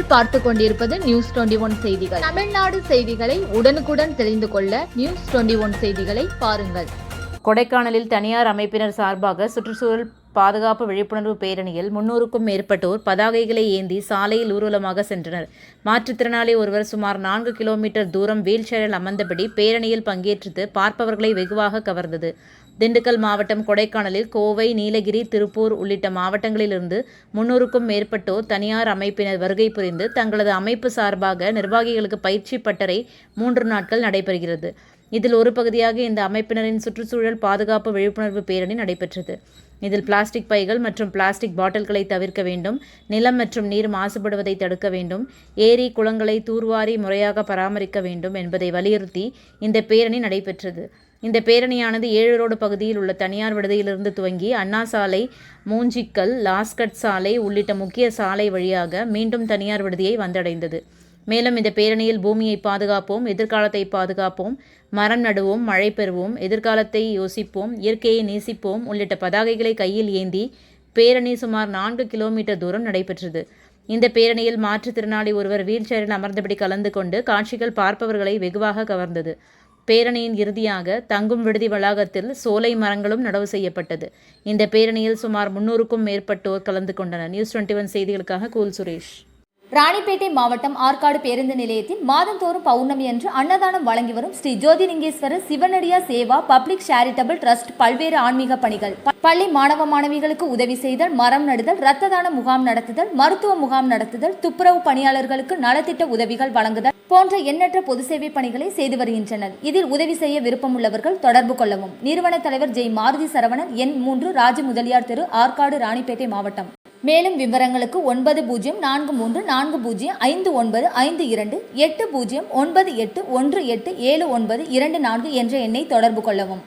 நீங்கள் பார்த்து கொண்டிருப்பது நியூஸ் 21 செய்திகள். தமிழ்நாடு செய்திகளை உடனுக்குடன் தெரிந்து கொள்ள நியூஸ் 21 செய்திகளை பாருங்கள். கொடைக்கானலில் தனியார் அமைப்பினர் சார்பாக சுற்றுச்சூழல் பாதுகாப்பு விழிப்புணர்வு பேரணியில் 300க்கும் மேற்பட்டோர் பதாகைகளை ஏந்தி சாலையில் ஊர்வலமாக சென்றனர். மாற்றுத்திறனாளி ஒருவர் சுமார் 4 கிலோமீட்டர் தூரம் வீல் சேரில் அமர்ந்தபடி பேரணியில் பங்கேற்றது பார்ப்பவர்களை வெகுவாக கவர்ந்தது. திண்டுக்கல் மாவட்டம் கொடைக்கானலில் கோவை, நீலகிரி, திருப்பூர் உள்ளிட்ட மாவட்டங்களிலிருந்து 300க்கும் மேற்பட்டோர் தனியார் அமைப்பினர் வருகை புரிந்து தங்களது அமைப்பு சார்பாக நிர்வாகிகளுக்கு பயிற்சி பட்டறை 3 நாட்கள் நடைபெறுகிறது. இதில் ஒரு பகுதியாக இந்த அமைப்பினரின் சுற்றுச்சூழல் பாதுகாப்பு விழிப்புணர்வு பேரணி நடைபெற்றது. இதில் பிளாஸ்டிக் பைகள் மற்றும் பிளாஸ்டிக் பாட்டில்களை தவிர்க்க வேண்டும், நிலம் மற்றும் நீர் மாசுபடுவதை தடுக்க வேண்டும், ஏரி குளங்களை தூர்வாரி முறையாக பராமரிக்க வேண்டும் என்பதை வலியுறுத்தி இந்த பேரணி நடைபெற்றது. இந்த பேரணியானது 7 ரோடு பகுதியில் உள்ள தனியார் விடுதியிலிருந்து துவங்கி அண்ணா சாலை, மூஞ்சிக்கல், லாஸ்கட் சாலை உள்ளிட்ட முக்கிய சாலை வழியாக மீண்டும் தனியார் விடுதியை வந்தடைந்தது. மேலும் இந்த பேரணியில் பூமியை பாதுகாப்போம், எதிர்காலத்தை பாதுகாப்போம், மரம் நடுவோம், மழை பெறுவோம், எதிர்காலத்தை யோசிப்போம், இயற்கையை நேசிப்போம் உள்ளிட்ட பதாகைகளை கையில் ஏந்தி பேரணி சுமார் 4 கிலோமீட்டர் தூரம் நடைபெற்றது. இந்த பேரணியில் மாற்றுத்திறனாளி ஒருவர் வீல் சேரில் அமர்ந்தபடி கலந்து கொண்டு காட்சிகள் பார்ப்பவர்களை வெகுவாக கவர்ந்தது. பேரணியின் இறுதியாக தங்கும் விடுதி வளாகத்தில் சோலை மரங்களும் நடவு செய்யப்பட்டது. இந்த பேரணியில் சுமார் 300க்கும் மேற்பட்டோர் கலந்து கொண்டனர். நியூஸ் 21 செய்திகளுக்காக கூல் சுரேஷ். ராணிப்பேட்டை மாவட்டம் ஆற்காடு பேருந்து நிலையத்தில் மாதந்தோறும் பௌர்ணமி அன்று அன்னதானம் வழங்கி வரும் Sri Jothilingeswarar சிவனடியா Seva public charitable trust பல்வேறு ஆன்மீக பணிகள், பள்ளி மாணவ மாணவிகளுக்கு உதவி செய்தல், மரம் நடுதல், இரத்த தான முகாம் நடத்துதல், மருத்துவ முகாம் நடத்துதல், துப்புரவு பணியாளர்களுக்கு நலத்திட்ட உதவிகள் வழங்குதல் போன்ற எண்ணற்ற பொது சேவை பணிகளை செய்து வருகின்றனர். இதில் உதவி செய்ய விருப்பமுள்ளவர்கள் தொடர்பு கொள்ளவும். நிறுவன தலைவர் ஜெய் மாருதி சரவணன், எண் 3, ராஜ முதலியார் தெரு, ஆற்காடு, ராணிப்பேட்டை மாவட்டம். மேலும் விவரங்களுக்கு 9040405952 8098187924 என்ற எண்ணை தொடர்பு கொள்ளவும்.